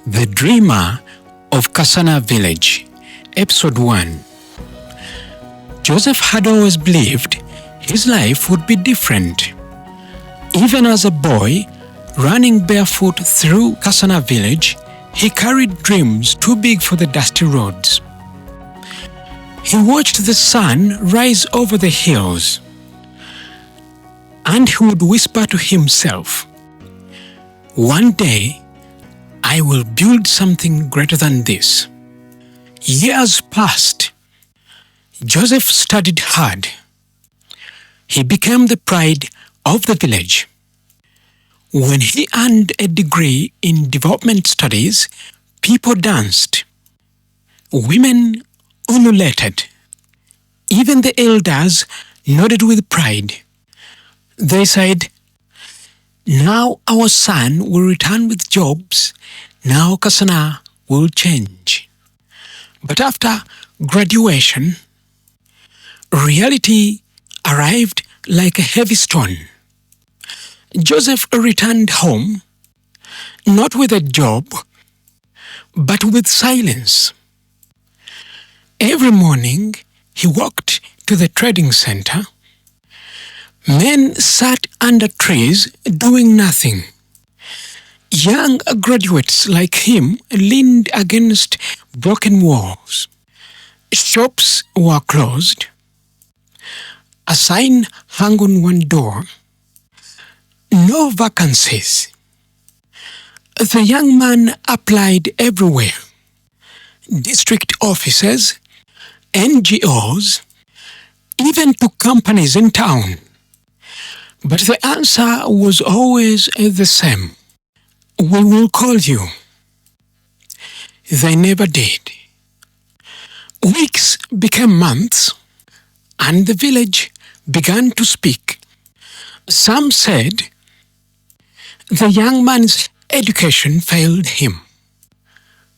The Dreamer of Kasana Village, Episode 1. Joseph had always believed his life would be different. Even as a boy, running barefoot through Kasana Village, he carried dreams too big for the dusty roads. He watched the sun rise over the hills, and he would whisper to himself, "One day, I will build something greater than this." Years passed. Joseph studied hard. He became the pride of the village. When he earned a degree in development studies, people danced. Women ululated. Even the elders nodded with pride. They said, "Now our son will return with jobs. Now Kasana will change." But after graduation, reality arrived like a heavy stone. Joseph returned home, not with a job, but with silence. Every morning, he walked to the trading center. Men sat under trees doing nothing. Young graduates like him leaned against broken walls. Shops were closed. A sign hung on one door. No vacancies. The young man applied everywhere. District offices, NGOs, even to companies in town. But the answer was always the same. "We will call you." They never did. Weeks became months, and the village began to speak. Some said the young man's education failed him,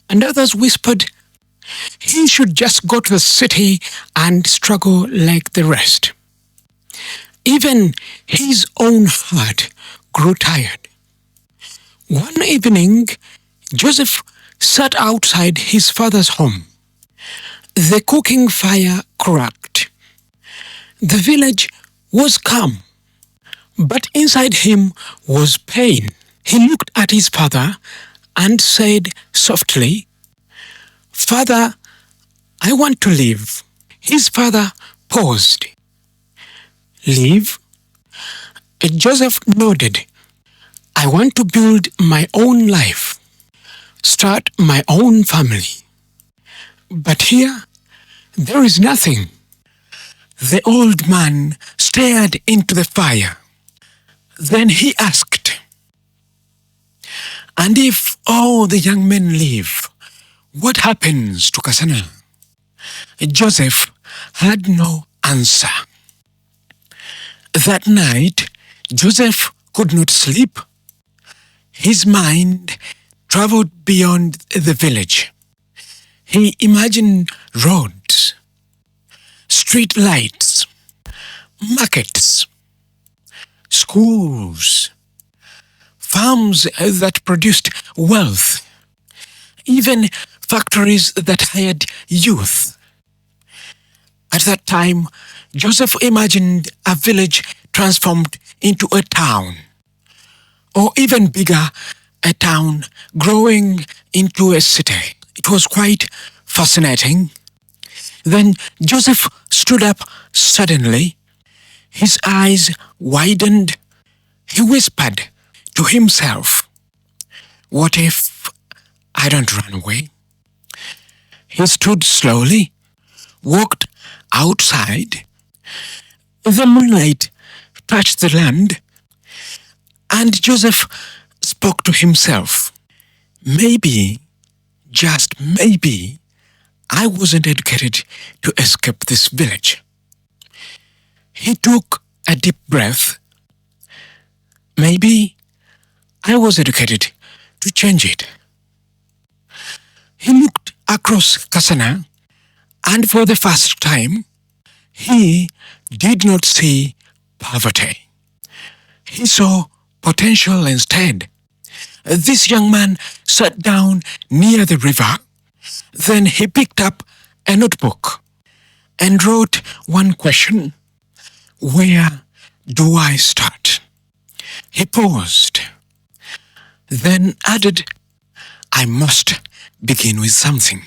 and others whispered he should just go to the city and struggle like the rest. Even his own heart grew tired. One evening, Joseph sat outside his father's home. The cooking fire cracked. The village was calm, but inside him was pain. He looked at his father and said softly, "Father, I want to leave." His father paused. "Leave?" Joseph nodded. "I want to build my own life, start my own family. But here, there is nothing." The old man stared into the fire. Then he asked, "And if all the young men leave, what happens to Kasana?" Joseph had no answer. That night, Joseph could not sleep. His mind traveled beyond the village. He imagined roads, street lights, markets, schools, farms that produced wealth, even factories that hired youth. At that time, Joseph imagined a village transformed into a town, or even bigger, a town growing into a city. It was quite fascinating. Then Joseph stood up suddenly. His eyes widened. He whispered to himself, "What if I don't run away?" He stood slowly, walked outside. The moonlight touched the land, and Joseph spoke to himself, "Maybe, just maybe, I wasn't educated to escape this village." He took a deep breath. "Maybe I was educated to change it." He looked across Kasana, and for the first time, he did not see poverty. He saw potential instead. This young man sat down near the river. Then he picked up a notebook and wrote one question: where do I start? He paused, then added, I must begin with something.